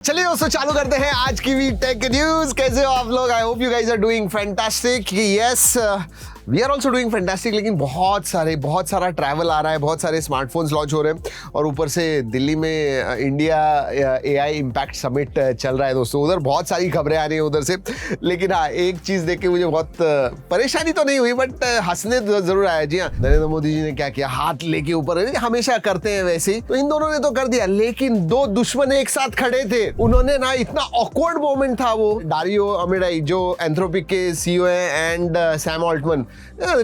चलिए दोस्तों चालू करते हैं आज की वीक टेक न्यूज। कैसे हो आप लोग? I hope you guys are doing fantastic. Yes, we are also doing fantastic. लेकिन बहुत सारा ट्रैवल आ रहा है, बहुत सारे स्मार्टफोन्स लॉन्च हो रहे हैं और ऊपर से दिल्ली में इंडिया एआई इम्पैक्ट समिट चल रहा है दोस्तों। उधर बहुत सारी खबरें आ रही हैं उधर से। लेकिन हाँ, एक चीज देख के मुझे बहुत परेशानी तो नहीं हुई, बट हंसने जरूर आया। जी हाँ, नरेंद्र मोदी जी ने क्या किया, हाथ लेके ऊपर, हमेशा करते हैं वैसे ही, तो इन दोनों ने तो कर दिया। लेकिन दो दुश्मन एक साथ खड़े थे, उन्होंने ना, इतना ऑकवर्ड मोमेंट था वो। डारियो अमिडाई जो एंथ्रोपिक के सीईओ है एंड सैम ऑल्टमन,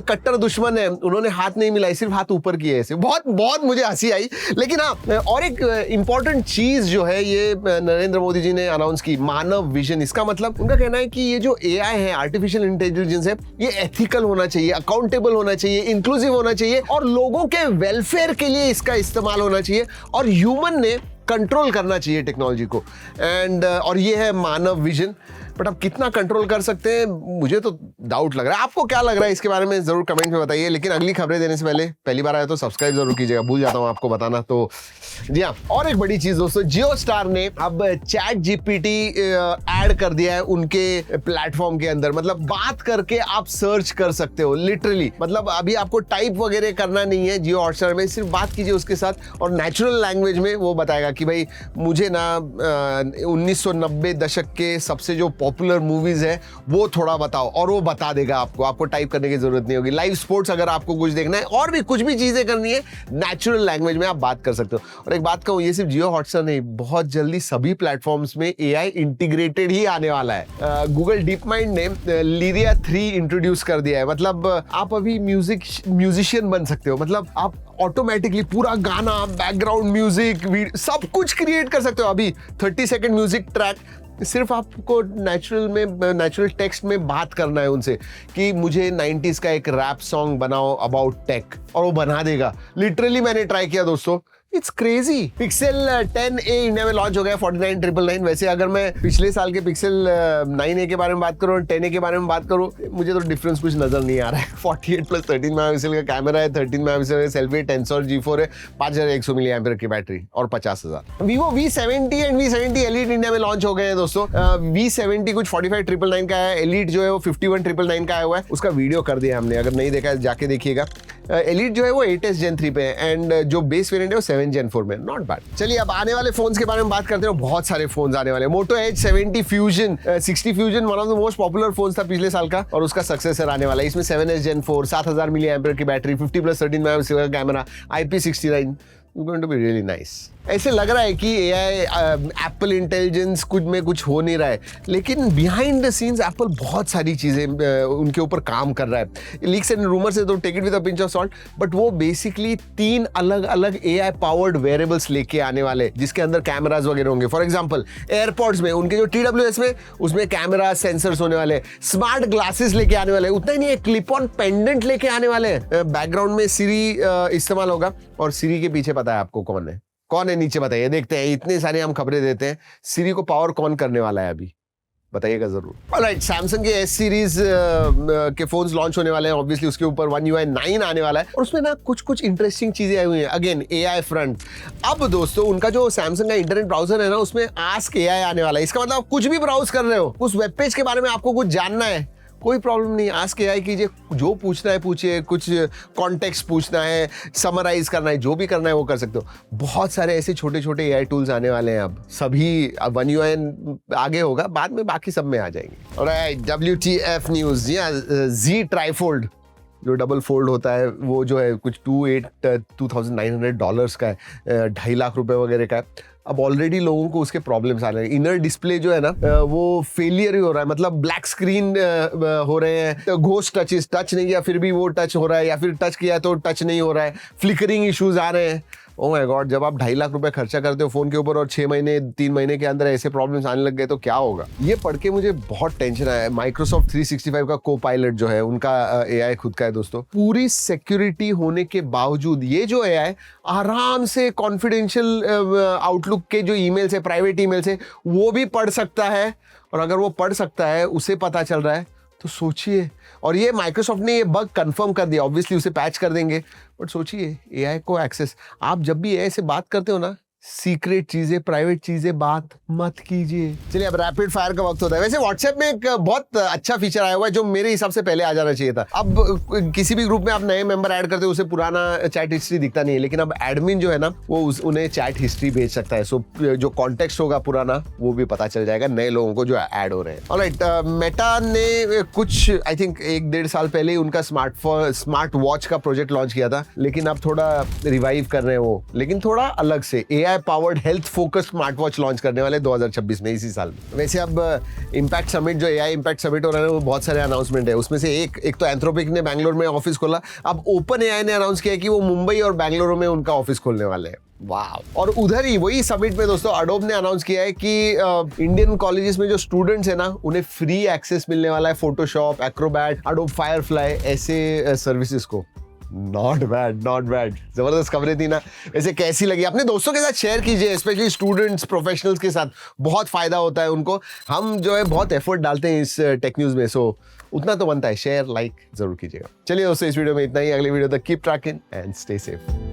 कट्टर दुश्मन है, उन्होंने हाथ नहीं मिलाई, सिर्फ हाथ ऊपर किए ऐसे। बहुत मुझे हंसी आई। लेकिन हाँ, और एक इंपॉर्टेंट चीज जो है ये नरेंद्र मोदी जी ने अनाउंस की, मानव विजन। इसका मतलब उनका कहना है कि ये जो एआई है, आर्टिफिशियल इंटेलिजेंस है, ये एथिकल होना चाहिए, अकाउंटेबल होना चाहिए, इंक्लूसिव होना चाहिए और लोगों के वेलफेयर के लिए इसका इस्तेमाल होना चाहिए और ह्यूमन ने कंट्रोल करना चाहिए टेक्नोलॉजी को। एंड और ये है मानव विजन। बट अब कितना कंट्रोल कर सकते हैं, मुझे तो डाउट लग रहा है। आपको क्या लग रहा है इसके बारे में जरूर कमेंट में बताइए। लेकिन अगली खबरें देने से पहले पहली बार आए तो सब्सक्राइब जरूर कीजिएगा, भूल जाता हूं आपको बताना। तो जी हाँ, और एक बड़ी चीज दोस्तों, जियो स्टार ने अब चैट जीपीटी ऐड कर दिया है उनके प्लेटफॉर्म के अंदर। मतलब बात करके आप सर्च कर सकते हो लिटरली। मतलब अभी आपको टाइप वगैरह करना नहीं है जियो हॉटस्टार में, सिर्फ बात कीजिए उसके साथ और नेचुरल लैंग्वेज में वो बताएगा कि भाई मुझे ना 1990 दशक के सबसे जो पॉपुलर मूवीज है वो थोड़ा बताओ, और वो बता देगा आपको टाइप करने की जरूरत नहीं होगी। लाइव स्पोर्ट्स अगर आपको कुछ देखना है और भी कुछ भी चीजें करनी है, नेचुरल लैंग्वेज में आप बात कर सकते हो। और एक बात कहूं, ये सिर्फ जियो हॉटस्टार नहीं, बहुत जल्दी सभी प्लेटफॉर्म्स में एआई इंटीग्रेटेड ही आने वाला है। गूगल डीप माइंड ने लिरिया 3 इंट्रोड्यूस कर दिया है। मतलब आप अभी म्यूजिशियन बन सकते हो। मतलब आप ऑटोमेटिकली पूरा गाना, बैकग्राउंड म्यूजिक, सब कुछ क्रिएट कर सकते हो। अभी 30 सेकंड म्यूजिक ट्रैक, सिर्फ आपको नेचुरल टेक्स्ट में बात करना है उनसे कि मुझे 90s का एक रैप सॉन्ग बनाओ अबाउट टेक, और वो बना देगा। लिटरली मैंने ट्राई किया दोस्तों, it's crazy. Pixel 10A India में लॉन्च हो गया 49,999। वैसे अगर मैं पिछले साल के पिक्सल 9A के बारे में बात करूं और 10A के बारे में बात करूं, मुझे तो डिफरेंस कुछ नजर नहीं आ रहा है। 48+13 मेगापिक्सल का कैमरा है, 13 मेगापिक्सल का सेल्फी, टेंसर G4 है, 5100 मिली एम्पियर की बैटरी और 50,000। Vivo V70 and V70 Elite India में लॉन्च हो गए हैं दोस्तों। V70 कुछ 45,999 का है, Elite जो है वो 51,999 का आया हुआ है। उसका वीडियो कर दिया हमने, अगर नहीं देखा है जाके देखिएगा। Elite जो है वो 8S Gen 3 पे है एंड जो बेस वेरिएंट है वो 7 Gen 4 में, नॉट बैड। चलिए अब आने वाले फोन्स के बारे में बात करते हैं। बहुत सारे फोन्स आने वाले हैं। Moto Edge 70 Fusion 60 Fusion one of the most popular phones था पिछले साल का, और उसका सक्सेसर आने वाला है। इसमें 7S Gen 4, 7000 मिली एम्पियर की बैटरी, 50+13 मेगापिक्सल का camera, IP69, going to be really nice। ऐसे लग रहा है कि एआई एप्पल इंटेलिजेंस कुछ में कुछ हो नहीं रहा है, लेकिन बिहाइंड द सीन्स एप्पल बहुत सारी चीजें उनके ऊपर काम कर रहा है। लीक्स एंड रूमर से तो take it with a pinch of salt, but वो बेसिकली 3 अलग अलग एआई पावर्ड वेरेबल्स लेके आने वाले, जिसके अंदर कैमरास वगैरह होंगे। फॉर एग्जांपल एयरपॉड्स में उनके जो TWS में, उसमें कैमरा सेंसर्स होने वाले, स्मार्ट ग्लासेस लेके आने वाले। उतना ही नहीं, क्लिप ऑन पेंडेंट लेके आने वाले। बैकग्राउंड में सीरी इस्तेमाल होगा, और सीरी के पीछे पता है आपको कौन है नीचे बताइए, देखते हैं। इतने सारे हम खबरें देते हैं, सीरी को पावर कौन करने वाला है अभी, बताइएगा जरूर। ऑलराइट, सैमसंग के S सीरीज के फोन्स लॉन्च होने वाले हैं। ऑब्वियसली उसके ऊपर One UI 9 आने वाला है, और उसमें ना कुछ इंटरेस्टिंग चीजें आई हुई हैं। Again AI front. अब दोस्तों उनका जो सैमसंग का इंटरनेट ब्राउजर है ना, उसमें आस्क AI आने वाला है। इसका मतलब आप कुछ भी ब्राउज कर रहे हो, उस वेब पेज के बारे में आपको कुछ जानना है, कोई प्रॉब्लम नहीं, आस्क AI कीजिए, जो पूछना है पूछिए, कुछ कॉन्टेक्स्ट पूछना है, समराइज करना है, जो भी करना है वो कर सकते हो। बहुत सारे ऐसे छोटे छोटे AI टूल्स आने वाले हैं। अब सभी One UI आगे होगा, बाद में बाकी सब में आ जाएंगे। Alright, WTF news. Z trifold जो डबल फोल्ड होता है, वो जो है कुछ $2,900 का है, 2.5 लाख रुपए वगैरह का है। अब ऑलरेडी लोगों को उसके प्रॉब्लम्स आ रहे हैं। इनर डिस्प्ले जो है ना, वो फेलियर ही हो रहा है। मतलब ब्लैक स्क्रीन हो रहे हैं, तो घोस्ट टच नहीं किया फिर भी वो टच हो रहा है, या फिर टच किया तो टच नहीं हो रहा है, फ्लिकरिंग इश्यूज आ रहे हैं। ओह माय गॉड, जब आप 2.5 लाख रुपए खर्चा करते हो फोन के ऊपर और 3 महीने के अंदर ऐसे प्रॉब्लम्स आने लग गए तो क्या होगा। ये पढ़ के मुझे बहुत टेंशन आया। माइक्रोसॉफ्ट 365 का को-पायलट जो है, उनका एआई खुद का है दोस्तों। पूरी सिक्योरिटी होने के बावजूद ये जो एआई आराम से कॉन्फिडेंशियल आउटलुक के जो ईमेल्स है, प्राइवेट ईमेल्स है, वो भी पढ़ सकता है। और अगर वो पढ़ सकता है, उसे पता चल रहा है, तो सोचिए। और ये माइक्रोसॉफ्ट ने ये बग कंफर्म कर दिया, ऑब्वियसली उसे पैच कर देंगे, बट सोचिए एआई को एक्सेस। आप जब भी एआई से बात करते हो ना, सीक्रेट चीजें, प्राइवेट चीजें बात मत कीजिए। चलिए अब रैपिड फायर का वक्त होता है। वैसे व्हाट्सएप में एक बहुत अच्छा फीचर आया हुआ है जो मेरे हिसाब से पहले आ जाना चाहिए था। अब किसी भी ग्रुप में आप नए मेंबर ऐड करते हो उसे पुराना चैट हिस्ट्री दिखता नहीं है, लेकिन अब एडमिन जो है ना वो उन्हें चैट हिस्ट्री भेज सकता है। सो जो कॉन्टेक्स्ट होगा पुराना वो भी पता चल जाएगा नए लोगों को जो ऐड हो रहे हैं। ऑलराइट, मेटा ने कुछ आई थिंक 1-1.5 साल पहले ही उनका स्मार्ट वॉच का प्रोजेक्ट लॉन्च किया था, लेकिन अब थोड़ा रिवाइव कर रहे हैं वो, लेकिन थोड़ा अलग से AI powered health focused smart watch launch करने वाले 2026 में, इसी साल में। वैसे अब इम्पैक्ट समिट, जो AI इम्पैक्ट समिट हो रहा है वो बहुत सारे अनाउंसमेंट है। उसमें से एक तो एंथ्रोपिक ने बैंगलोर में ऑफिस खोला। अब ओपन AI ने अनाउंस किया कि वो मुंबई और बैंगलोर में उनका ऑफिस खोलने वाले हैं। वाह। और उधर ही वही समिट में दोस्तों अडोब ने अनाउंस किया है कि इंडियन कॉलेजेस में जो स्टूडेंट्स है ना उन्हें फ्री एक्सेस मिलने वाला है फोटोशॉप, एक्रोबैट, अडोब फायरफ्लाई ऐसे सर्विसेज को। Not bad, not bad. जबरदस्त खबरें थी ना। वैसे कैसी लगी अपने दोस्तों के साथ शेयर कीजिए, स्पेशली स्टूडेंट्स, प्रोफेशनल्स के साथ बहुत फायदा होता है उनको। हम जो है बहुत एफर्ट डालते हैं इस टेक न्यूज में, सो उतना तो बनता है। शेयर, लाइक जरूर कीजिएगा। चलिए दोस्तों इस वीडियो में इतना ही। अगले वीडियो तक keep trekking and stay safe.